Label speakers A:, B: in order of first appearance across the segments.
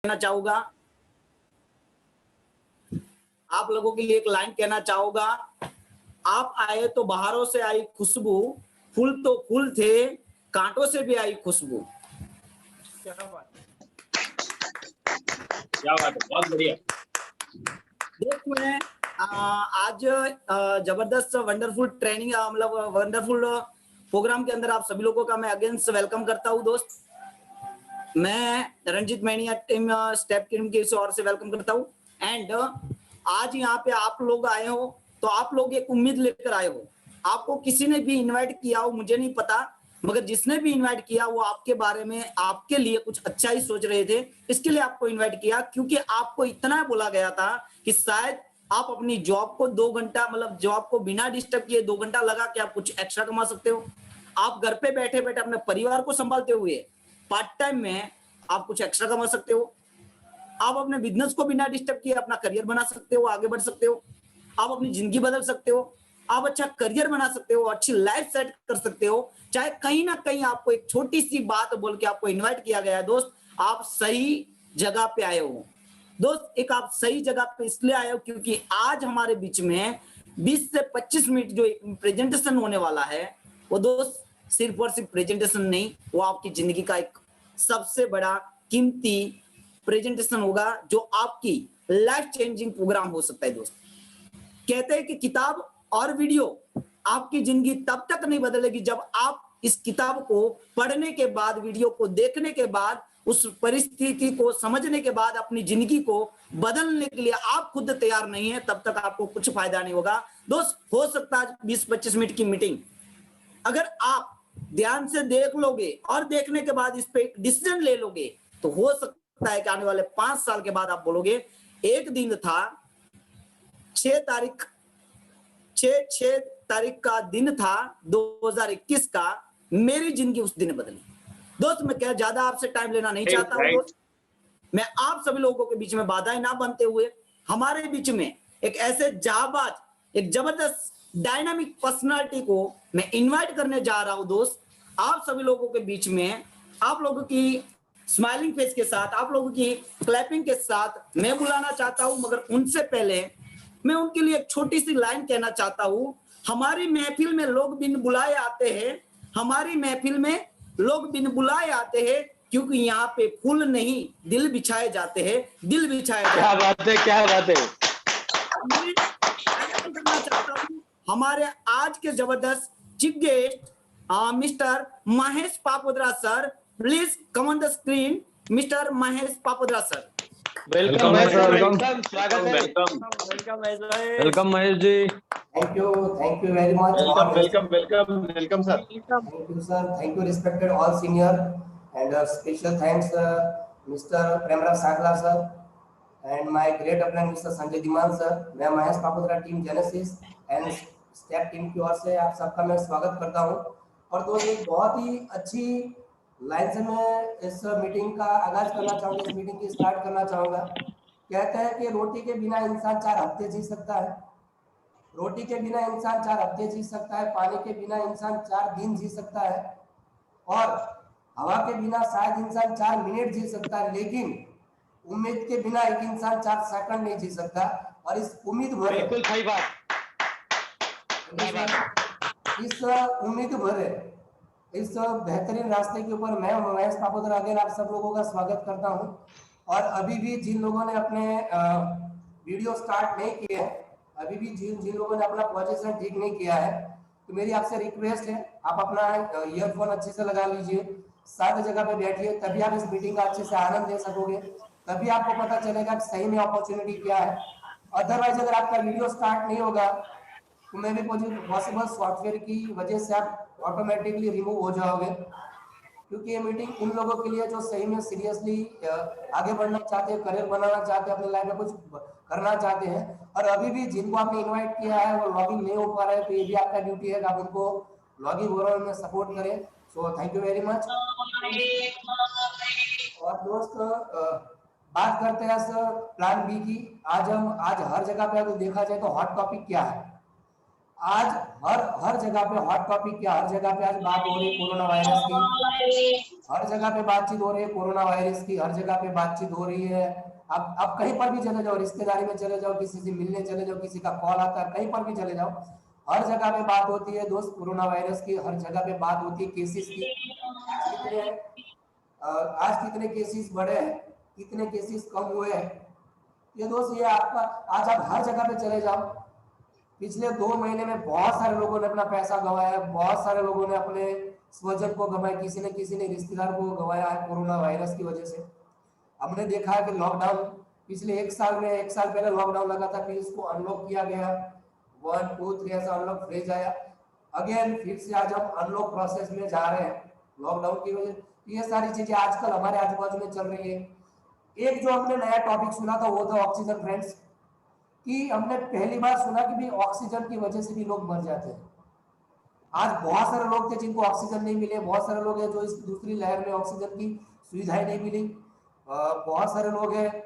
A: कहना चाहूंगा, आप लोगों के लिए एक लाइन कहना चाहूंगा। आप आए तो बाहरों से आई खुशबू, फूल तो फूल थे, कांटों से भी आई खुशबू।
B: क्या बात
C: है, बहुत बढ़िया।
A: दोस्त मैं आज जबरदस्त वंडरफुल ट्रेनिंग मतलब वंडरफुल प्रोग्राम के अंदर आप सभी लोगों का मैं अगेन से वेलकम करता हूं। दोस्त मैं Ranjit mania team step team की ओर से वेलकम करता हूं। एंड आज यहाँ पे आप लोग आए हो तो आप लोग एक उम्मीद लेकर आए हो। आपको किसी ने भी इनवाइट किया हो मुझे नहीं पता, मगर जिसने भी इनवाइट किया वो आपके बारे में आपके लिए कुछ अच्छा ही सोच रहे थे, इसके लिए आपको इनवाइट किया। क्योंकि आपको इतना बोला गया था कि शायद आप अपनी जॉब को 2 घंटा मतलब जॉब को बिना डिस्टर्ब किए 2 घंटा लगा के आप कुछ एक्स्ट्रा कमा सकते हो। आप घर पे बैठे बैठे अपने परिवार को संभालते हुए पार्ट टाइम में आप कुछ एक्स्ट्रा कमा सकते हो। आप अपने बिजनेस को बिना डिस्टर्ब किए अपना करियर बना सकते हो, आगे बढ़ सकते हो। आप अपनी जिंदगी बदल सकते हो, आप अच्छा करियर बना सकते हो, अच्छी लाइफ सेट कर सकते हो। चाहे कहीं ना कहीं आपको एक छोटी सी बात बोल के आपको इनवाइट किया गया है, दोस्त आप सही जगह पे आए हो। दोस्त एक आप सही जगह पे इसलिए आए हो क्योंकि आज हमारे बीच में 20 से 25 मिनट जो प्रेजेंटेशन होने वाला है, वो दोस्त सिर्फ और सिर्फ प्रेजेंटेशन नहीं, वो आपकी जिंदगी का एक सबसे बड़ा कीमती प्रेजेंटेशन होगा जो आपकी लाइफ चेंजिंग प्रोग्राम हो सकता है। दोस्त कहते हैं कि किताब और वीडियो आपकी जिंदगी तब तक नहीं बदलेगी जब आप इस किताब को पढ़ने के बाद, वीडियो को देखने के बाद, उस परिस्थिति को समझने के बाद अपनी जिंदगी को बदलने के लिए आप खुद तैयार नहीं है, तब तक आपको कुछ फायदा नहीं होगा। दोस्त हो सकता है 20-25 मिनट की मीटिंग अगर आप ध्यान से देख लोगे और देखने के बाद इस पे डिसीजन ले लोगे तो हो सकता है कि आने वाले 5 साल के बाद आप बोलोगे एक दिन था 6 तारीख का दिन था 2021 का, मेरी जिंदगी उस दिन बदली। दोस्त मैं क्या ज्यादा आपसे टाइम लेना नहीं चाहता हूं। दोस्त मैं आप सभी लोगों के बीच में बाधाएं ना बनते हुए हमारे बीच में एक ऐसे जाबाज, एक जबरदस्त डायनामिक पर्सनालिटी को मैं इनवाइट करने जा रहा हूं। दोस्त आप सभी लोगों के बीच में आप लोगों की स्माइलिंग फेस के साथ, आप लोगों की क्लैपिंग के साथ मैं बुलाना चाहता हूं, मगर उनसे पहले मैं उनके लिए एक छोटी सी लाइन कहना चाहता हूं। हमारी महफिल में लोग बिन बुलाए आते हैं, हमारी महफिल में लोग बिन बुलाए आते हैं, क्योंकि यहाँ पे फूल नहीं दिल बिछाए जाते हैं, दिल बिछाए जाते हैं।
C: क्या बात है, क्या बात है।
A: करना चाहता हूं हमारे आज के जबरदस्त chief guest mister Mahesh Papodra sir. Please come on the screen mister Mahesh Papodra sir.
C: Welcome Mahesh sir,
B: welcome,
C: स्वागत है।
B: Welcome
C: welcome Mahesh ji.
D: Thank you very much.
C: Welcome sir.
D: Thank you sir, thank you respected all senior and special thanks Mr. Premraj Sakla sir and my great friend Mr. Sanjay Diman sir. मैं Mahesh Papodra team Genesis and step team की ओर से आप सबका मैं स्वागत करता हूं। और दोस्त एक बहुत ही अच्छी लाइन से मैं इस मीटिंग का आगाज करना चाहूंगा, इस मीटिंग की स्टार्ट करना चाहूंगा। कहते हैं कि रोटी के बिना इंसान 4 हफ्ते जी सकता है, रोटी के बिना इंसान 4 हफ्ते जी सकता है, पानी के बिना इंसान 4 दिन जी सकता है, और हवा के बिना शायद इंसान 4 मिनट जी सकता है, लेकिन उम्मीद के बिना एक इंसान 4 सेकंड नहीं जी सकता। और इस उम्मीद भरे,
C: बिल्कुल सही बात,
D: इस उम्मीद भरे, इस बेहतरीन रास्ते के ऊपर मैं महेश पापोद्रा अगेन आप सब लोगों का स्वागत करता हूं। और अभी भी जिन लोगों ने अपने वीडियो स्टार्ट नहीं किए, अभी भी जिन लोगों ने अपना पोजीशन ठीक नहीं किया है, तो मेरी आपसे रिक्वेस्ट है आप अपना ईयरफोन अच्छे से लगा लीजिए, शांत जगह पे बैठिए, तभी आप इस मीटिंग का अच्छे से आनंद ले सकोगे, तभी आपको पता चलेगा कि सही में अपॉर्चुनिटी क्या है। अदरवाइज अगर आपका वीडियो स्टार्ट नहीं होगा तो मे भी पॉसिबल सॉफ्टवेयर की वजह से आप ऑटोमेटिकली रिमूव हो जाओगे। क्योंकि ये मीटिंग उन लोगों के लिए जो सही में सीरियसली आगे बढ़ना चाहते हैं, करियर बनाना चाहते हैं, अपनी लाइफ में कुछ करना चाहते हैं, और अभी भी जिनको आपने इनवाइट किया है वो लॉगिन नहीं हो पा रहे, तो ये भी आपका ड्यूटी है कि आप उनको लॉगिन हो में सपोर्ट करें। So thank you very much. और दोस्त बात करते हैं प्लान बी की। आज हर जगह पे अगर देखा जाए तो हॉट टॉपिक क्या है, आज हर हर जगह पे हॉट टॉपिक क्या, हर जगह पे आज बात हो रही है कोरोना वायरस की, हर जगह पे बातचीत हो रही है कोरोना वायरस की, हर जगह पे बातचीत हो रही है। अब कहीं पर भी चले जाओ, रिश्तेदारी में चले जाओ, किसी से मिलने चले जाओ, किसी का कॉल आता है, कहीं पर भी चले जाओ, हर जगह पे बात होती है दोस्त कोरोना वायरस की, हर जगह पे बात होती है केसेस की। आज कितने आज कितने केसेस बढ़े हैं, कितने केसेस कम हुए हैं, ये दोस्त ये आपका, आज आप हर जगह पे चले जाओ, पिछले 2 महीने में बहुत सारे लोगों ने अपना पैसा गंवाया है, बहुत सारे लोगों ने अपने स्वजन को गंवाया, किसी ने रिश्तेदार को गंवाया है कोरोना वायरस की वजह से। हमने देखा है कि लॉकडाउन पिछले 1 साल में, 1 साल पहले लॉकडाउन लगा था, फिर इसको अनलॉक किया गया, 1 2 3 ऐसा अनलॉक फेज आया, अगेन फिर से आज हम अनलॉक प्रोसेस में जा रहे हैं लॉकडाउन की वजह। ये सारी चीजें आजकल हमारे आजू बाजू में चल रही है। एक जो हमने नया टॉपिक सुना था वो था ऑक्सीजन फ्रेंड्स, कि हमने पहली बार सुना कि भी ऑक्सीजन की वजह से भी लोग मर जाते हैं। आज बहुत सारे लोग थे जिनको ऑक्सीजन नहीं मिले, बहुत सारे लोग हैं जो इस दूसरी लहर में ऑक्सीजन की सुविधाएं नहीं मिली, बहुत सारे लोग हैं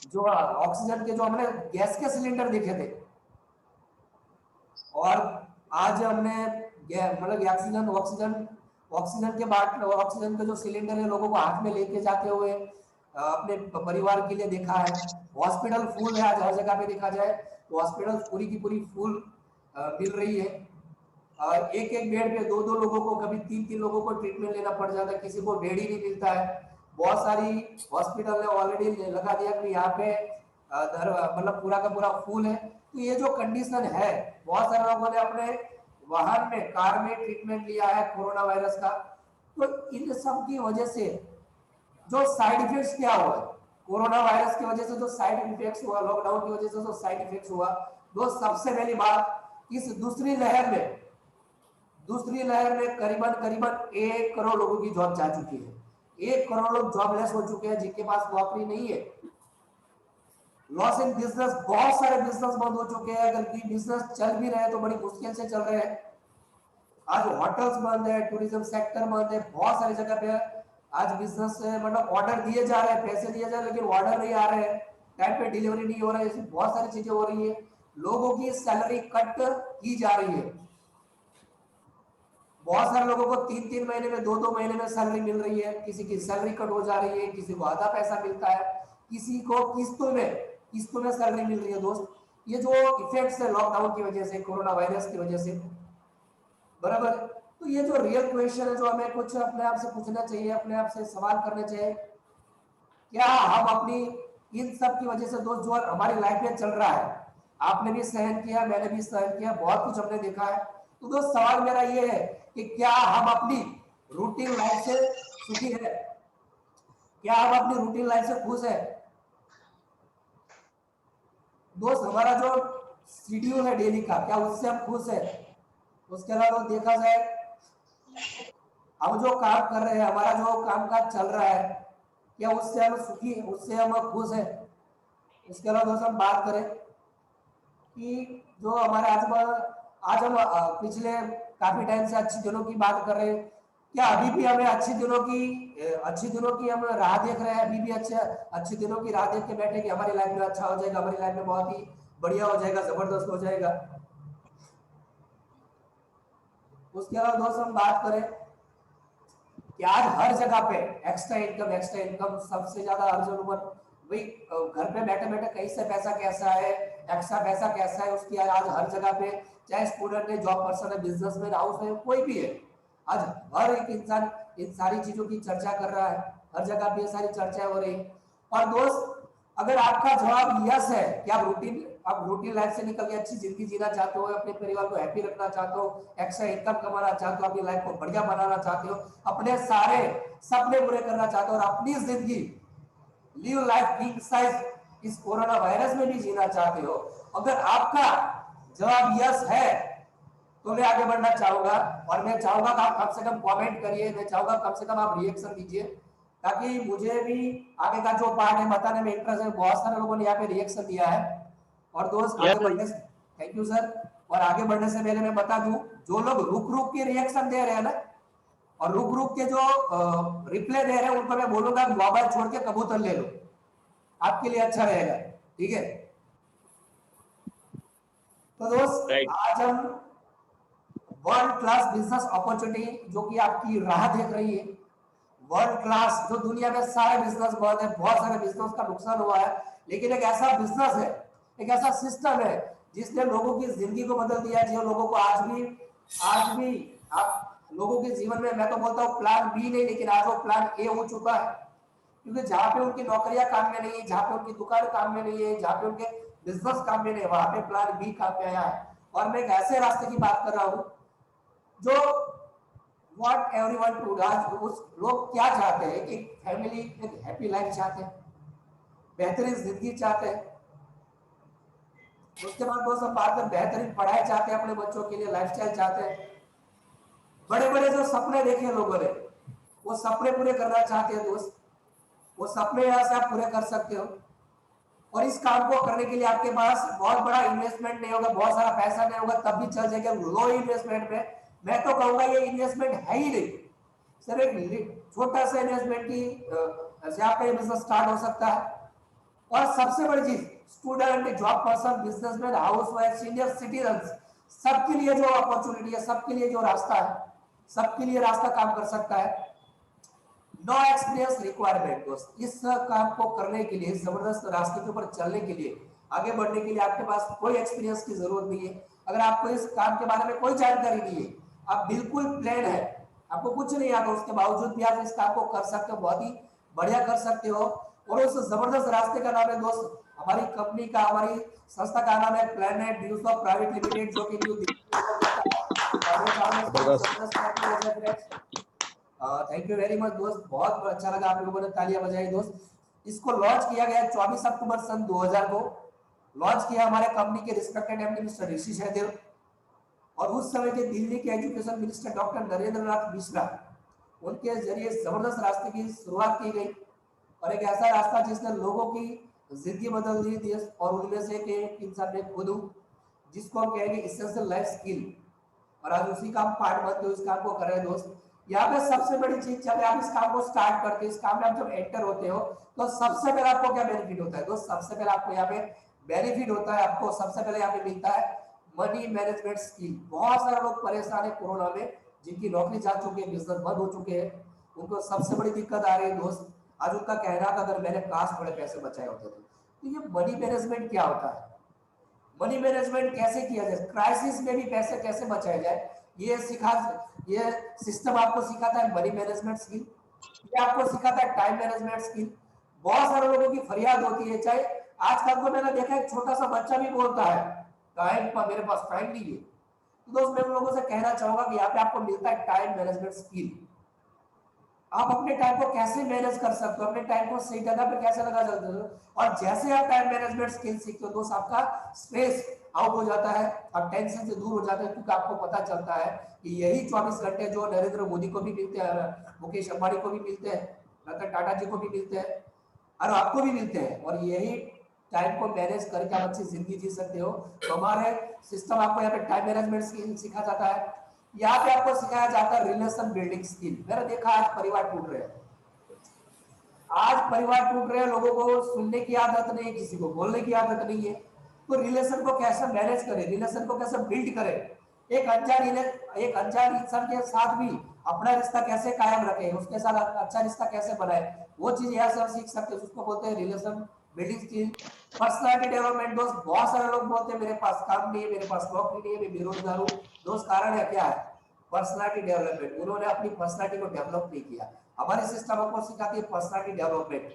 D: जो ऑक्सीजन के, जो हमने गैस के सिलेंडर देखे थे, और आज हमने मतलब ऑक्सीजन ऑक्सीजन ऑक्सीजन के बाद ऑक्सीजन के जो सिलेंडर है लोगों को हाथ में लेके जाते हुए अपने परिवार के लिए देखा है। हॉस्पिटल फुल है आज, हर जगह पे देखा जाए तो हॉस्पिटल पूरी की पूरी फुल मिल रही है। एक एक बेड पे 2 2 लोगों को, कभी 3 3 लोगों को ट्रीटमेंट लेना पड़ जाता है, किसी को बेड ही नहीं मिलता है। बहुत सारी हॉस्पिटल ने ऑलरेडी लगा दिया कि यहाँ पे मतलब पूरा का पूरा फुल है। तो ये जो कंडीशन है, बहुत सारे लोगों ने अपने वाहन में, कार में ट्रीटमेंट लिया है कोरोना वायरस का। तो इन सब की वजह से जो साइड इफेक्ट्स क्या हुआ, कोरोना वायरस की वजह से जो साइड इफेक्ट्स हुआ, लॉकडाउन की वजह से जो साइड इफेक्ट्स हुआ, तो सबसे पहली बात, इस दूसरी लहर में करीबन 1 करोड़ लोगों की जॉब जा चुकी है। 1 करोड़ लोग जॉबलेस हो चुके हैं, जिनके पास नौकरी नहीं है। लॉस इन बिजनेस, बहुत सारे बिजनेस बंद हो चुके हैं, अगर की बिजनेस चल भी रहे हैं तो बड़ी मुश्किल से चल रहे हैं। आज होटल्स बंद है, टूरिज्म सेक्टर बंद है, बहुत सारी जगह पे आज बिजनेस मतलब ऑर्डर दिए जा रहे हैं, पैसे दिए जा रहे हैं, लेकिन ऑर्डर नहीं आ रहे हैं, टाइम पे डिलीवरी नहीं हो रहा है, ऐसी बहुत सारी चीजें हो रही है। लोगों की सैलरी कट की जा रही है, बहुत सारे लोगों को 3 3 महीने में, 2 2 महीने में सैलरी मिल रही है, किसी की सैलरी कट हो जा रही है, किसी को आधा पैसा मिलता है, किसी को किस्तों में सैलरी मिल रही है। दोस्त ये जो इफेक्ट्स है लॉकडाउन की वजह से, कोरोना वायरस की वजह से, बराबर। तो ये जो रियल क्वेश्चन है, जो हमें कुछ अपने आप से पूछना चाहिए, अपने आप से सवाल करने चाहिए, क्या हम अपनी इन सब की वजह से दोस्त जो हमारी लाइफ में चल रहा है, आपने भी सहन किया, मैंने भी सहन किया, बहुत कुछ हमने देखा है। तो दोस्त सवाल मेरा ये है कि क्या हम अपनी रूटीन लाइफ से सुखी है, क्या हम अपनी रूटीन लाइफ से खुश है? दोस्त हमारा जो शेड्यूल है डेली का, क्या उससे हम खुश है? उसके अलावा देखा जाए हम जो काम कर रहे हैं, हमारा जो काम काज चल रहा है, क्या उससे हम सुखी, उससे हम खुश है? इसके अलावा दोस्त हम बात करें कि जो हमारे आज हम पिछले काफी टाइम से अच्छी दिनों की बात कर रहे हैं, क्या अभी भी हमें अच्छी दिनों की हम राह देख रहे हैं? अभी भी अच्छी दिनों की राह देख के बैठे कि हमारी लाइफ में अच्छा हो जाएगा, हमारी लाइफ में बहुत ही बढ़िया हो जाएगा, जबरदस्त हो जाएगा? उसके अलावा दोस्त हम बात करें कि आज हर जगह पे एक्स्ट्रा इनकम सबसे ज्यादा अर्जन उमर, भाई घर पे बैठे बैठे कहीं से पैसा कैसा है, एक्स्ट्रा पैसा कैसा है, उसकी आज हर जगह पे, चाहे स्टूडेंट है, जॉब पर्सन है, बिजनेसमैन, हाउस है, कोई भी है, आज हर एक इंसान इन सारी चीजों की चर्चा कर रहा है, हर जगह पे ये सारी चर्चाएं हो रही है। और दोस्त अगर आपका जवाब यस है कि आप रूटीन लाइफ से निकल के अच्छी जिंदगी जीना चाहते हो, अपने परिवार को हैप्पी रखना चाहते हो, एक्स्ट्रा इनकम कमाना चाहते हो, अपनी लाइफ को बढ़िया बनाना चाहते हो, अपने सारे सपने पूरे करना चाहते हो, और अपनी जिंदगी लिव लाइफ किंग साइज इस कोरोना वायरस में भी जीना चाहते हो, अगर आपका जवाब यस है तो मैं आगे बढ़ना चाहूंगा, और मैं चाहूंगा कि आप कम से कम कमेंट करिए, मैं चाहूंगा कम से कम आप रिएक्शन दीजिए, ताकि मुझे भी आगे का जो पार्ट है बताने में इंटरेस्ट है। बहुत सारे लोगों ने यहाँ पे रिएक्शन दिया है। और दोस्त आगे बढ़ने से, थैंक यू सर, और आगे बढ़ने से पहले मैं बता दूं, जो लोग रुक के रिएक्शन दे रहे हैं ना, और रुक के जो रिप्लाई दे रहे हैं, उनको मैं बोलूंगा मोबाइल छोड़ के कबूतर ले लो, आपके लिए अच्छा रहेगा, ठीक है? तो दोस्त
C: Right.
D: आज हम वर्ल्ड क्लास बिजनेस अपॉर्चुनिटी जो कि आपकी राह देख रही है, वर्ल्ड क्लास जो दुनिया में सारे बिजनेस बंद है, बहुत सारे बिजनेस का नुकसान हुआ है, लेकिन एक ऐसा बिजनेस है, एक ऐसा सिस्टम है जिसने लोगों की जिंदगी को बदल दिया है, जो लोगों को आज भी आप लोगों के जीवन में, मैं तो बोलता हूँ प्लान बी नहीं, लेकिन आज वो प्लान ए हो चुका है। क्योंकि जहाँ पे उनकी नौकरियां काम में नहीं है, जहाँ पे उनकी दुकान काम में नहीं है, जहाँ पे उनके बिजनेस काम में नहीं है, वहां पे प्लान बी काम में आया है। और मैं एक ऐसे रास्ते की बात कर रहा हूँ जो व्हाट एवरीवन टू, आज उस लोग क्या चाहते हैं, एक फैमिली, एक हैप्पी लाइफ चाहते हैं, बेहतरीन जिंदगी चाहते हैं। उसके बाद दोस्त हम बात करें, बेहतरीन पढ़ाई चाहते हैं अपने बच्चों के लिए, लाइफस्टाइल चाहते हैं, बड़े बड़े जो सपने देखे लोगों ने वो सपने पूरे करना चाहते हैं दोस्त। वो सपने यहाँ से आप पूरे कर सकते हो। और इस काम को करने के लिए आपके पास बहुत बड़ा इन्वेस्टमेंट नहीं होगा, बहुत सारा पैसा नहीं होगा, तब भी चल जाएगा। लो इन्वेस्टमेंट में मैं तो कहूंगा ये इन्वेस्टमेंट है ही नहीं, सिर्फ एक छोटा सा इन्वेस्टमेंट की से आपका ये बिजनेस स्टार्ट हो सकता है। और सबसे बड़ी चीज, student, job person, businessman, house wife, senior citizen, सबके लिए जो अपॉर्चुनिटी है, सबके लिए जो रास्ता है, सबके लिए रास्ता काम कर सकता है। नो एक्सपीरियंस रिक्वायरमेंट दोस्त। इस काम को करने के लिए, इस जबरदस्त रास्ते के ऊपर चलने के लिए, आगे बढ़ने के लिए आपके पास कोई एक्सपीरियंस की जरूरत नहीं है। अगर आपको इस काम के बारे में कोई जानकारी नहीं है, आप बिल्कुल प्लेन है, आपको कुछ नहीं आता, उसके बावजूद भी आप इस काम को कर सकते हो, बहुत ही बढ़िया कर सकते हो। और उस जबरदस्त रास्ते का नाम है दोस्त, हमारी कंपनी का, हमारी संस्था का नाम है planet dues of private limited, जो कि new thank you very much दोस्त, बहुत अच्छा लगा आप लोगों ने तालियां बजाई दोस्त। इसको लॉन्च किया गया 24 अक्टूबर सन 2000 को लॉन्च किया हमारे कंपनी के रिस्पेक्टेड एमडी मिस्टर ऋषि सहदेव, और उस समय के दिल्ली के एजुकेशन मिनिस्टर डॉक्टर नरेंद्र नाथ मिश्रा, उनके जरिए जबरदस्त रास्ते की शुरुआत की गई। और एक ऐसा रास्ता जिसने लोगों की जिंदगी बदल दी थी, और उनमें से एक इंसान मैं खुद हूँ, जिसको हम कहेंगे इसेंशियल लाइफ स्किल। और आज उसी का पार्ट बनते हो, इस काम को कर रहे हैं दोस्त। यहाँ पे सबसे बड़ी चीज, जब आप इस काम को स्टार्ट करते हो, इस काम में आप जब एंटर होते हो, तो सबसे पहले आपको क्या बेनिफिट होता है दोस्त? सबसे पहले आपको यहाँ पे बेनिफिट होता है, आपको सबसे पहले यहाँ पे मिलता है मनी मैनेजमेंट स्किल। बहुत सारे लोग परेशान है कोरोना में, जिनकी नौकरी जा चुकी है, बिजनेस बंद हो चुके हैं, उनको सबसे बड़ी दिक्कत आ रही है दोस्त। आज उनका कहना था अगर मैंने काश बड़े पैसे बचाए होते तो ये मनी मैनेजमेंट क्या होता है, मनी मैनेजमेंट कैसे किया जाए, क्राइसिस में भी पैसे कैसे बचाए जाए, ये सिस्टम आपको सिखाता है मनी मैनेजमेंट स्किल। ये आपको सिखाता है टाइम मैनेजमेंट स्किल। बहुत सारे लोगों की फरियाद होती है, चाहे आजकल को मैंने देखा है छोटा सा बच्चा भी बोलता है टाइम पर मेरे पास टाइम नहीं है। तो दोस्त मैं उन लोगों से कहना चाहूंगा कि यहाँ पे आपको मिलता है टाइम मैनेजमेंट स्किल। आप अपने टाइम को कैसे मैनेज कर सकते हो, अपने टाइम को सही जगह पे कैसे लगा सकते हो। और जैसे आप टाइम मैनेजमेंट स्किल सीखते हो दोस्त, आपका स्ट्रेस आउट हो जाता है, आप टेंशन से दूर हो जाते हैं, क्योंकि आपको पता चलता है कि यही 24 घंटे जो नरेंद्र मोदी को भी मिलते हैं, मुकेश अंबानी को भी मिलते हैं, रतन टाटा जी को भी मिलते हैं, और आपको भी मिलते हैं, और यही टाइम को मैनेज करके आप अच्छी जिंदगी जी सकते हो। तो हमारे सिस्टम आपको यहाँ पे टाइम मैनेजमेंट स्किल सिखा जाता है। यहाँ पे आपको सिखाया जाता है रिलेशन बिल्डिंग स्किल। मैंने देखा आज परिवार टूट रहे हैं, आज परिवार टूट रहे हैं, लोगों को सुनने की आदत नहीं है, किसी को बोलने की आदत नहीं है। तो रिलेशन को कैसे मैनेज करें, रिलेशन को कैसे बिल्ड करें, एक अनजान इंसान के साथ भी अपना रिश्ता कैसे कायम रखें, उसके साथ अच्छा रिश्ता कैसे बनाए, वो चीज यहाँ से हम सीख सकते हैं, उसको बोलते हैं relation building skill. Personality development दोस्त, बहुत सारे लोग बोलते हैं मेरे पास काम नहीं है, मेरे पास नौकरी नहीं है, मैं बेरोजगार हूँ दोस्त। कारण है क्या है? Personality development. उन्होंने अपनी पर्सनालिटी को डेवलप नहीं किया। हमारे सिस्टम आपको सिखाती है पर्सनालिटी डेवलपमेंट।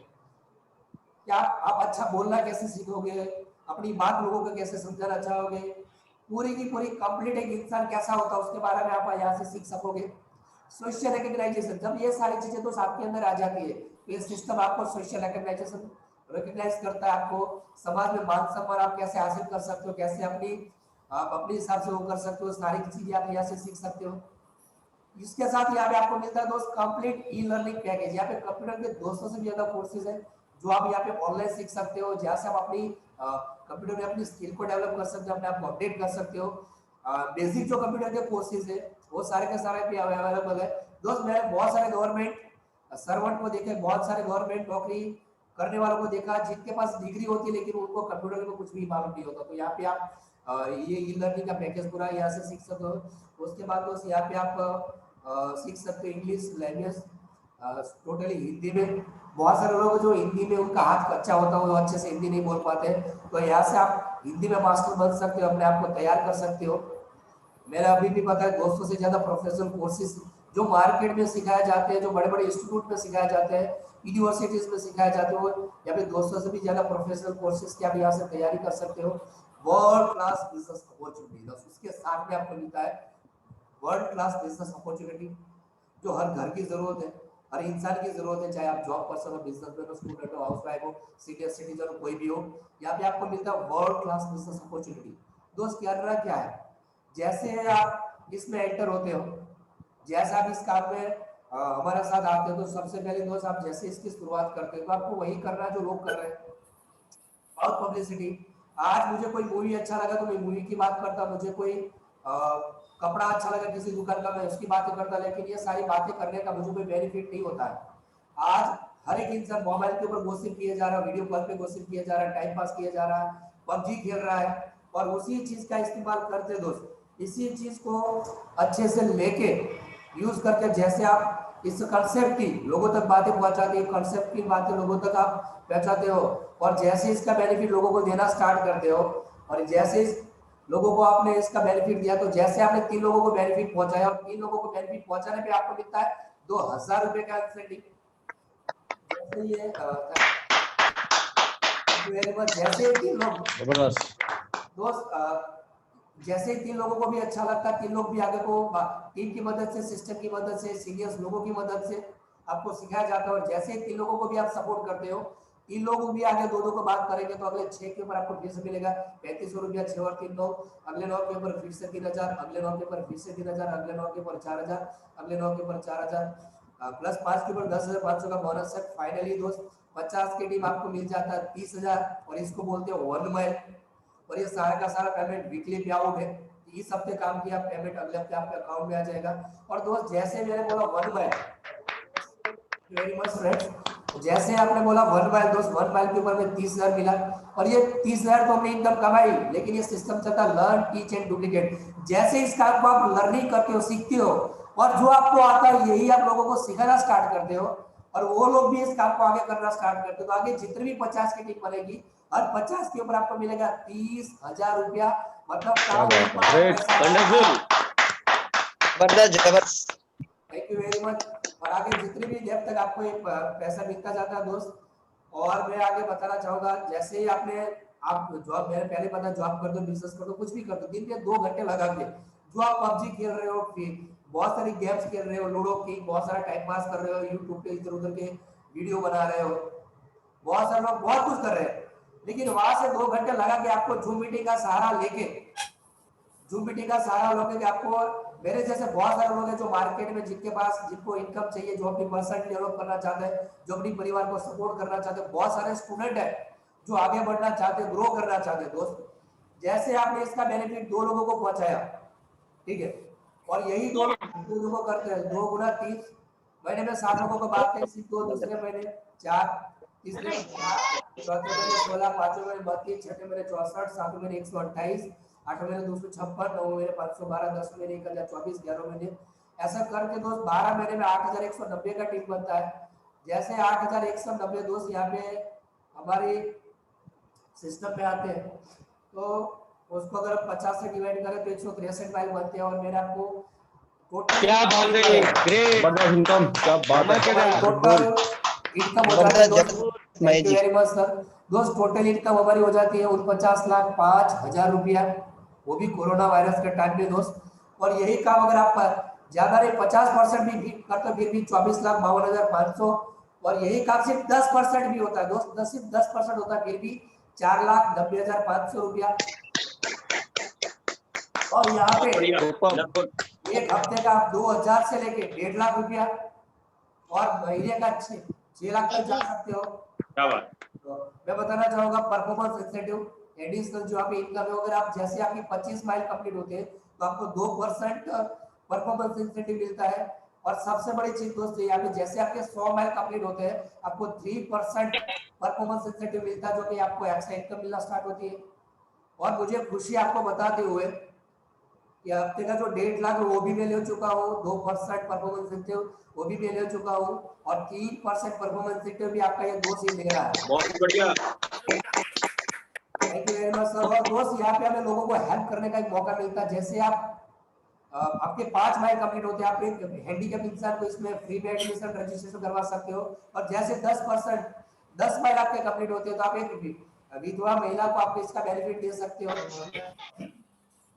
D: क्या आप अच्छा बोलना कैसे सीखोगे, अपनी बात लोगों को कैसे समझाना चाहोगे, पूरी की पूरी कंप्लीट एक इंसान कैसा होता है उसके बारे में आप यहाँ से सीख सकोगे। सोशल रिकग्नाइजेशन, जब ये सारी चीजें तो आपके अंदर आ जाती है, तो ये सिस्टम आपको सोशल रिकग्नाइजेशन रिकग्नाइज करता है, आपको समाज में मान सम्मान आप कैसे हासिल कर सकते हो, कैसे आप अपने हिसाब से वो कर सकते हो, सारी चीजें आप यहाँ से सीख सकते हो। इसके साथ यहाँ पे आपको मिलता है दोस्त कंप्लीट ई लर्निंग पैकेज। यहाँ पे कंप्यूटर के 200 से भी ज्यादा कोर्सेज है जो आप यहाँ पे ऑनलाइन सीख सकते हो, जहाँ से आप अपनी कंप्यूटर में अपनी स्किल को डेवलप कर सकते हो, अपने आप को अपडेट कर सकते हो। बेसिक जो कंप्यूटर के कोर्सेज है वो सारे के सारे पे अवेलेबल है दोस्त। मैंने बहुत सारे गवर्नमेंट सर्वेंट को देखे, बहुत सारे गवर्नमेंट नौकरी करने वालों को देखा जिनके पास डिग्री होती है लेकिन उनको कंप्यूटर में कुछ भी मालूम नहीं होता। तो यहाँ पे आप और ये ई लर्निंग का पैकेज पूरा यहाँ से सीख सकते हो। उसके बाद दोस्त यहाँ पे आप सीख सकते हो इंग्लिश लैंग्वेज टोटली हिंदी में। बहुत सारे लोग जो हिंदी में उनका हाथ अच्छा होता है वो अच्छे से हिंदी नहीं बोल पाते, तो यहाँ से आप हिंदी में मास्टर बन सकते हो, अपने आप को तैयार कर सकते हो। मेरा अभी भी पता है 200 से ज्यादा प्रोफेशनल कोर्सेज जो मार्केट में सिखाए जाते हैं, जो बड़े बड़े इंस्टीट्यूट में सिखाए जाते हैं, यूनिवर्सिटीज में सिखाए जाते हो, या फिर 200 से भी ज्यादा प्रोफेशनल कोर्सेज की आप यहाँ से तैयारी कर सकते हो। वर्ल्ड क्लास बिजनेस अपॉर्चुनिटी उसके साथ में आपको मिलता है वर्ल्ड क्लास बिजनेस अपॉर्चुनिटी, जो हर घर की जरूरत है, हर इंसान की जरूरत है, चाहे आप जॉब पर्सन हो, बिजनेसमैन हो, स्टूडेंट हो, हाउसवाइफ हो, सीनियर सिटीजन हो, कोई भी हो। यहाँ पे आपको मिलता है वर्ल्ड क्लास बिजनेस अपॉर्चुनिटी। दोस्त करना क्या है, जैसे आप इसमें एंटर होते हो, जैसे आप इस काम में हमारे साथ आते हो, तो सबसे पहले दोस्त आप जैसे इसकी शुरुआत करते हो तो आपको वही करना है जो लोग कर रहे हैं, बहुत पब्लिसिटी। आज मुझे कोई मूवी अच्छा लगा तो मैं मूवी की बात करता, मुझे कोई कपड़ा अच्छा लगा किसी दुकान का, मैं उसकी बातें करता, लेकिन ये सारी बातें करने का मुझे कोई बेनिफिट नहीं होता है। आज हर एक इंसान मोबाइल के ऊपर गॉसिप किए जा रहा है, वीडियो कॉल पे गॉसिप किया जा रहा है, टाइम पास किया जा रहा है, पबजी खेल रहा है, और उसी चीज का इस्तेमाल करते दोस्त, इसी चीज को अच्छे से लेके यूज करके, जैसे आप इस कंसेप्ट की लोगों तक बातें पहुंचाते हैं, कंसेप्ट की बातें लोगों तक आप पहुंचाते हो, और जैसे इसका बेनिफिट लोगों को देना स्टार्ट करते हो, और जैसे लोगों को आपने इसका बेनिफिट दिया, तो जैसे आपने 3 लोगों को बेनिफिट पहुंचाया, और 3 लोगों को बेनिफिट पहुंचाने पे आपको मिलता है 2000 रुपए का इंसेंटिव। जैसे ये जैसे 3 लोग दोस्त जैसे 3 लोगों को भी अच्छा लगता है, 3 लोग भी आगे को टीम की मदद से, सिस्टम की मदद से, सीनियर्स लोगों की मदद से आपको सिखाया जाता है, और जैसे 3 लोगों को भी आप सपोर्ट करते हो, 3 लोग भी आगे 2-2 को बात करेंगे, तो अगले 6 के ऊपर आपको फिर से मिलेगा 3500 रुपया, 6 और 3 9, अगले 9 के ऊपर फिर से 3000, अगले 9 के ऊपर फिर से 3000, अगले 9 के ऊपर 4000, अगले 9 के ऊपर 4000 प्लस 5 के ऊपर 10500 का बोनस है। फाइनली दोस्त 50 की टीम आपको मिल जाता है 30000, और इसको बोलते हैं 1 माइल, और ये सारा का सारा पेमेंट वीकली पे आउट है। इस हफ्ते काम किया, पेमेंट अगले हफ्ते आपके अकाउंट में आ जाएगा। और दोस्त जैसे मैंने बोला 1 माइल, वेरी मच फ्रेंड्स, जैसे आपने बोला 1 माइल, दोस्त 1 माइल के ऊपर में 30,000 मिला, और ये 30,000 तो हमने इनकम कमाई, लेकिन ये सिस्टम चलता लर्न टीच एंड डुप्लीकेट। जैसे इस काम को आप लर्निंग करते हो, सीखते हो, और जो आपको आता है यही आप लोगों को सिखाना स्टार्ट करते हो, और वो लोग भी इस काम को आगे करना स्टार्ट करते हो, तो आगे जितनी भी 50 की टीम बनेगी, हर 50 के ऊपर आपको मिलेगा 30,000 रुपया, मतलब
E: जबरदस्त।
D: Thank you very much. और आगे जितनी भी देर तक आपको ये पैसा मिलता जाता है दोस्त, और मैं आगे बताना चाहूंगा, जैसे ही आप जॉब, मैंने पहले पता जॉब कर दो, बिजनेस कर दो, कुछ भी कर दो, दिन के 2 घंटे लगा के जो आप पबजी खेल रहे हो, फिर बहुत सारी गेम्स खेल रहे हो, लूडो की बहुत सारा टाइम पास कर रहे हो, यूट्यूब पे इधर उधर के वीडियो बना रहे हो, बहुत सारे लोग बहुत कुछ कर रहे हैं, लेकिन वहां से 2 घंटे लगा के आपको जूम मीटिंग का सहारा लेके, जूम मीटिंग का सहारा लोगे कि आपको, मेरे जैसे बहुत सारे लोग हैं जो मार्केट में, जिनके पास, जिनको इनकम चाहिए, जो अपनी पर्सनल डेवलप करना चाहते हैं, जो अपनी परिवार को सपोर्ट करना चाहते हैं, बहुत सारे स्टूडेंट हैं जो आगे बढ़ना चाहते हैं, ग्रो करना चाहते हैं दोस्त। जैसे आपने इसका बेनिफिट 2 लोगों को पहुंचाया, ठीक है, और यही 2 लोगों को करते हैं 2 गुना 30 महीने में 7 लोगों को बांटते हैं, सिर्फ 2, दूसरे महीने 4, तीसरे महीने 4, चौथे महीने 16, पांचवें महीने 32, छठे महीने 64, सातवें महीने 128, 8वें महीने 256, 9वें महीने 512, 10वें महीने 1024, 11वें महीने, ऐसा करके दोस्त 12 महीने में 8190 का टीम बनता है। जैसे 8190 दोस्त यहाँ पे हमारी सिस्टम पे आते हैं, तो उसको अगर 50 से डिवाइड करें तो 163 माइल बनते हैं, और मैंने आपको टोटल
C: क्या बात है, ग्रेट, जबरदस्त इनकम, क्या बात है,
D: टोटल इनकम हो जाती है दोस्त। Thank you very much sir. दोस्त टोटल इनकम हमारी हो जाती है 49,05,000 रुपया, वो भी कोरोना वायरस के टाइम में दोस्त। और यही काम अगर आप ज्यादा नहीं 50% भी करते फिर भी 24,52,500, और यही काम सिर्फ 10% भी होता है दोस्त, सिर्फ 10% होता है, फिर भी 4,90,500 रुपया। और यहाँ पे एक हफ्ते का आप 2,000 से लेके 1.5 लाख रुपया, और महीने का 6 लाख तक जा सकते हो।
C: क्या बात,
D: तो मैं बताना चाहूंगा परफॉर्मेंस इंसेंटिव एडिशनल जो आपकी इनकम है, अगर आप जैसे आपकी 25 माइल कंप्लीट होते हैं तो आपको 2% परफॉर्मेंस इंसेंटिव मिलता है। और सबसे बड़ी चीज दोस्त यहाँ पे, जैसे आपके 100 माइल कंप्लीट होते हैं आपको 3% परफॉर्मेंस इंसेंटिव मिलता है, जो कि आपको एक्स्ट्रा इनकम मिलना स्टार्ट होती है। और मुझे खुशी आपको बताते हुए कि हफ्ते का जो 1.5 लाख है वो भी मैं ले चुका हूँ, 2% परफॉर्मेंस इंसेंटिव वो भी मैं ले चुका हूँ, और 3% परफॉर्मेंस इंसेंटिव भी आपका ये दोस्त ही ले रहा है।
C: बहुत बढ़िया।
D: Thank you very much sir. और दोस्त यहाँ पे हमें लोगों को हेल्प करने का एक मौका मिलता है। जैसे आपके 5 माइल कंप्लीट होते हैं, आप एक हैंडीकैप इंसान को इसमें फ्री में एडमिशन रजिस्ट्रेशन करवा सकते हो। और जैसे 10 माइल आपके कंप्लीट होते हैं तो आप एक विधवा महिला को आप इसका बेनिफिट दे सकते हो।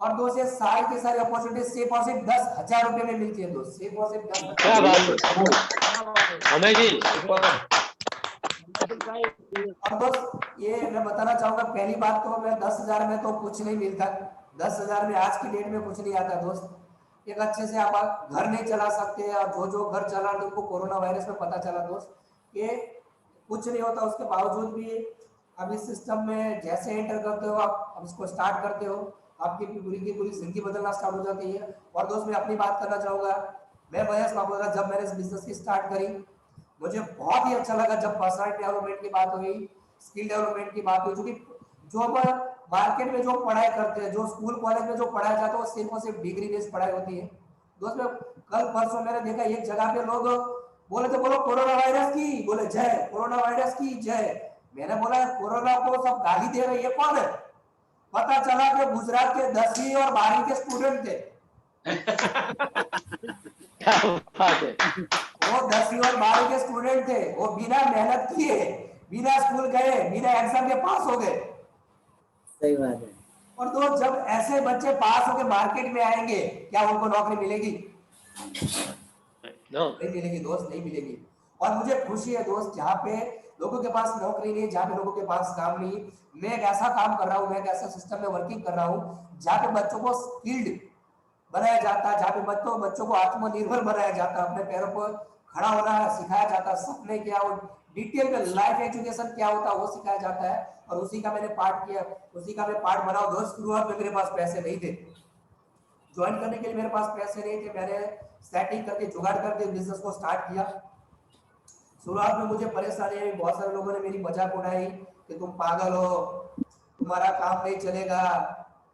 D: और दोस्त ये सारी की सारी अपॉर्चुनिटी सिर्फ और सिर्फ 10,000 रुपए में मिलती है दोस्त, सिर्फ और सिर्फ 10,000।
C: क्या बात है
B: क्या बात है
C: अमय जी, ऊपर।
D: और दोस्त ये मैं बताना चाहूंगा, पहली बात तो मैं 10,000 में तो कुछ नहीं मिलता, 10,000 में आज की डेट में कुछ नहीं आता दोस्त। एक अच्छे से आप घर नहीं चला सकते, और जो जो घर चला रहे उनको कोरोना वायरस में पता चला दोस्त ये कुछ नहीं होता। उसके बावजूद भी अब इस सिस्टम में जैसे एंटर करते हो आप, अब इसको स्टार्ट करते हो, आपकी पूरी की पूरी जिंदगी बदलना स्टार्ट हो जाती है। और दोस्त मैं अपनी बात करना चाहूंगा, मैं महेश पापोदरा, जब मैंने इस बिजनेस की स्टार्ट करी मुझे बहुत ही अच्छा लगा जब पर्सनल डेवलपमेंट की बात हुई, स्किल डेवलपमेंट की बात हुई, क्योंकि जो मार्केट में जो पढ़ाई करते हैं, जो स्कूल कॉलेज में जो पढ़ाया जाता है वो सिर्फ और सिर्फ डिग्री बेस्ड पढ़ाई होती है दोस्त। मैं कल परसों मैंने देखा एक जगह पे लोग बोले थे बोलो कोरोना वायरस की, बोले जय, कोरोना वायरस की जय। मैंने बोला कोरोना को सब गाली दे रहे, ये कौन है? पता चला कि गुजरात के 10वीं और 12वीं के स्टूडेंट थे।
C: क्या बात है।
D: वो 10वीं और 12वीं के स्टूडेंट थे, वो बिना मेहनत किए, बिना स्कूल गए, बिना एग्जाम के पास हो गए।
A: सही बात है।
D: और तो जब ऐसे बच्चे पास होकर मार्केट में आएंगे, क्या उनको नौकरी मिलेगी? नहीं मिलेगी दोस्त, नहीं मिलेगी। और मुझे खुशी है दोस्त, जहाँ पे लोगों के पास नौकरी नहीं, जहाँ पे लोगों के पास काम नहीं, मैं एक ऐसा काम कर रहा हूँ, मैं एक ऐसा सिस्टम में वर्किंग कर रहा हूँ जहाँ पे बच्चों को स्किल्ड बनाया जाता है, जहाँ पे बच्चों को आत्मनिर्भर बनाया जाता है, अपने पैरों पर खड़ा होना सिखाया जाता है, सपने क्या हो, डिटेल में लाइफ एजुकेशन क्या होता है वो सिखाया जाता है। और उसी का मैंने पार्ट किया, उसी का मैं पार्ट बनाऊं दोस्त। शुरुआत में मेरे पास पैसे नहीं थे, ज्वाइन करने के लिए मेरे पास पैसे नहीं थे, मैंने सेटिंग करके जुगाड़ करके बिजनेस को स्टार्ट किया। शुरुआत में मुझे परेशानी आई, बहुत सारे लोगों ने मेरी मजाक उड़ाई कि तुम पागल हो, तुम्हारा काम नहीं चलेगा,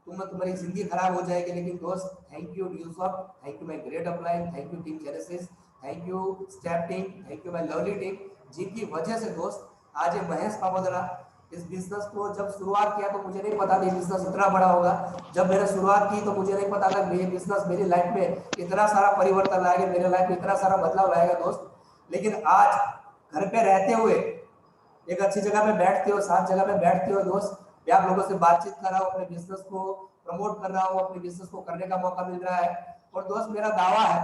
D: तुम्हारी जिंदगी खराब हो जाएगी। लेकिन दोस्त thank you Yusuf, thank you my great upline, thank you team genesis, thank you step team, thank you my lovely team, जिनकी वजह से दोस्त आज ये महेश पापोदरा इस बिजनेस को जब शुरुआत किया तो मुझे नहीं पता था बिजनेस इतना बड़ा होगा। जब मैंने शुरुआत की तो मुझे नहीं पता था ये बिजनेस मेरी लाइफ में इतना सारा परिवर्तन लाएगा, मेरे लाइफ में इतना सारा बदलाव लाएगा दोस्त। लेकिन आज घर पे रहते हुए एक अच्छी जगह पे बैठते हो, सात जगह पे बैठते हो दोस्त, मैं आप लोगों से बातचीत कर रहा हूँ, अपने बिजनेस को प्रमोट कर रहा हूँ, अपने बिजनेस को करने का मौका मिल रहा है। और दोस्त मेरा दावा है,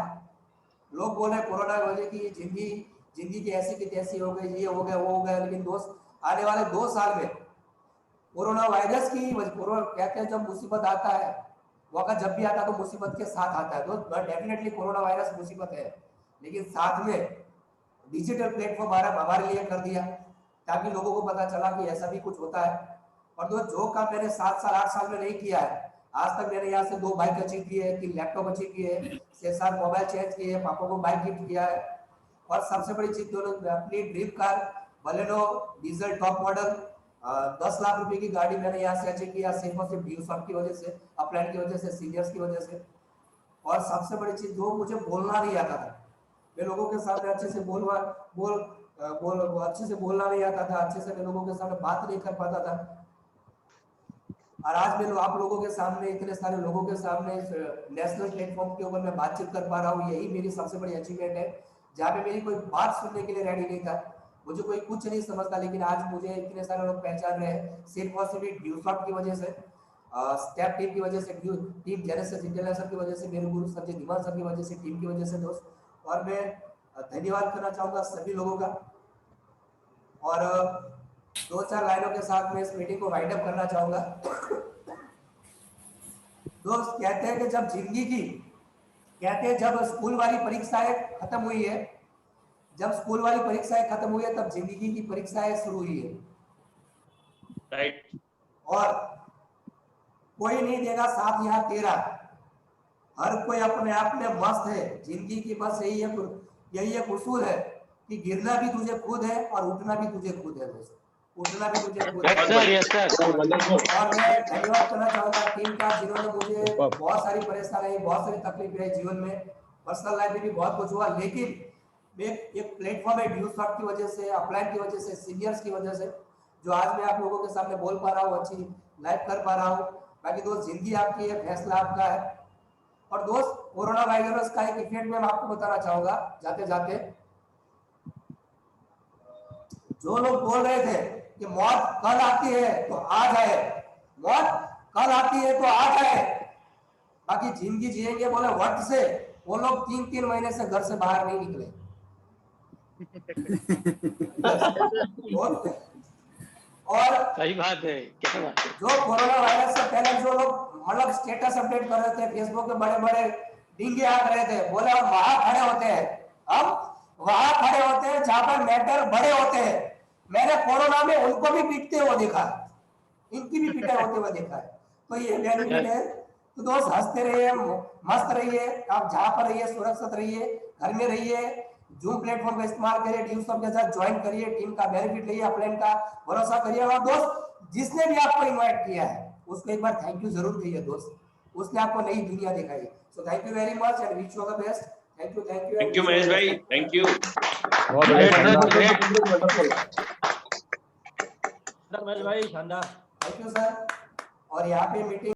D: लोग बोले कोरोना की वजह की जिंदगी की ऐसी की तैसी हो गई, ये हो गया वो हो गया, लेकिन दोस्त आने वाले 2 साल में कोरोना वायरस की कोरोना कहते हैं जब मुसीबत आता है वो अगर जब भी आता है तो मुसीबत के साथ आता है दोस्त। डेफिनेटली कोरोना वायरस मुसीबत है, लेकिन साथ में डिजिटल प्लेटफॉर्म हमारे लिए कर दिया ताकि लोगों को पता चला कि ऐसा भी कुछ होता है। और दोस्त जो काम मैंने 7 साल 8 साल में नहीं किया है, आज तक मैंने यहाँ से 2 बाइक अचीव की है, 3 लैपटॉप अचीव किए है, 6-7 मोबाइल चेंज किए है, पापा को बाइक गिफ्ट किया है। और सबसे बड़ी चीज दोनों अपनी dream car Baleno diesel top model 10 lakh रुपए की गाड़ी मैंने यहाँ से अचीव किया, सिर्फ और सिर्फ यूसुफ की वजह से, अपलाइन की वजह से, सीनियर्स की वजह से। और सबसे बड़ी चीज जो मुझे बोलना नहीं आता था, मैं लोगों के सामने अच्छे से अच्छे से बोलना नहीं आता था, अच्छे से मैं लोगों के सामने बात नहीं कर पाता था। और आज मैं आप लोगों के सामने, इतने सारे लोगों के सामने नेशनल प्लेटफॉर्म के ऊपर मैं बातचीत कर पा रहा हूँ, यही मेरी सबसे बड़ी अचीवमेंट है। जहाँ पे मेरी कोई बात सुनने के लिए रेडी नहीं था, मुझे कोई कुछ नहीं समझता, लेकिन आज मुझे इतने सारे लोग पहचान रहे हैं सिर्फ और सिर्फ ड्यूसॉफ्ट की वजह से, स्टेप टीम की वजह से, टीम जेनेसिस इंटरनेशनल की वजह से, मेरे गुरु संजय धीमान सर की वजह से, टीम की वजह से दोस्त। और मैं धन्यवाद करना चाहूंगा सभी लोगों का। और 2-4 लाइनों के साथ मैं इस मीटिंग को वाइंड अप करना चाहूंगा। दोस्त कहते हैं कि जब जिंदगी की कहते हैं जब स्कूल वाली परीक्षाएं खत्म हुई है, जब स्कूल वाली परीक्षाएं खत्म हुई है तब जिंदगी की परीक्षाएं शुरू हुई है।
C: राइट।
D: और कोई नहीं देगा साथ यहाँ तेरा, हर कोई अपने आप में मस्त है। जिंदगी की बस यही एक उसूल है कि गिरना भी तुझे खुद है और उठना भी तुझे खुद है दोस्त। उठना भी मुझे
C: यस सर वंडरफुल
D: और मैं धन्यवाद करना चाहूंगा टीम का जिन्होंने मुझे बहुत सारी परेशानी बहुत सारी तकलीफ है जीवन में, पर्सनल लाइफ में भी बहुत कुछ हुआ, लेकिन मैं एक प्लेटफॉर्म है ड्यू सॉफ्ट की वजह से, अपलाइन की वजह से, सीनियर्स की वजह से जो आज मैं आप लोगों के सामने बोल पा रहा हूँ, अच्छी लाइफ कर पा रहा हूँ। बाकी दोस्त जिंदगी आपकी है, फैसला आपका है। और दोस्त कोरोना वायरस का एक इफेक्ट मैं आपको बताना चाहूंगा जाते जाते, जो लोग बोल रहे थे कि मौत कल आती है तो आ जाए, मौत कल आती है तो आ जाए, बाकी जिंदगी जिएंगे बोले वक्त से, वो लोग 3-3 महीने से घर से बाहर नहीं निकले। और
C: सही बात है, क्या बात है।
D: जो कोरोना वायरस से पहले जो लोग मतलब स्टेटस अपडेट कर रहे थे, फेसबुक पे बड़े बड़े डिंगे आग रहे थे, बोले हम वहां खड़े होते हैं, हम वहां खड़े होते हैं जहां पर मैटर बड़े होते हैं। मैंने कोरोना में उनको भी पीटते हुए देखा, इनकी भी पिटाई होते हुए देखा है। तो ये बेनिफिट है। तो दोस्त हंसते रहिए, मस्त रहिए, आप जहां पर रहिए सुरक्षित रहिए, घर में रहिए, जूम प्लेटफॉर्म का इस्तेमाल करिए, टीम सब के साथ ज्वाइन करिए, टीम का बेनिफिट लिया, अपलाइन का भरोसा करिए। और दोस्त जिसने भी आपको इनवाइट किया है उसको एक बार थैंक यू जरूर कहिए दोस्त, उसने आपको नई दुनिया दिखाई। So thank you very much and wish you all the best.
E: Thank you Mahesh भाई, थैंक यू।
C: बहुत वंडरफुल
B: महेश भाई शानदार।
D: Thank you sir. और यहाँ पे मीटिंग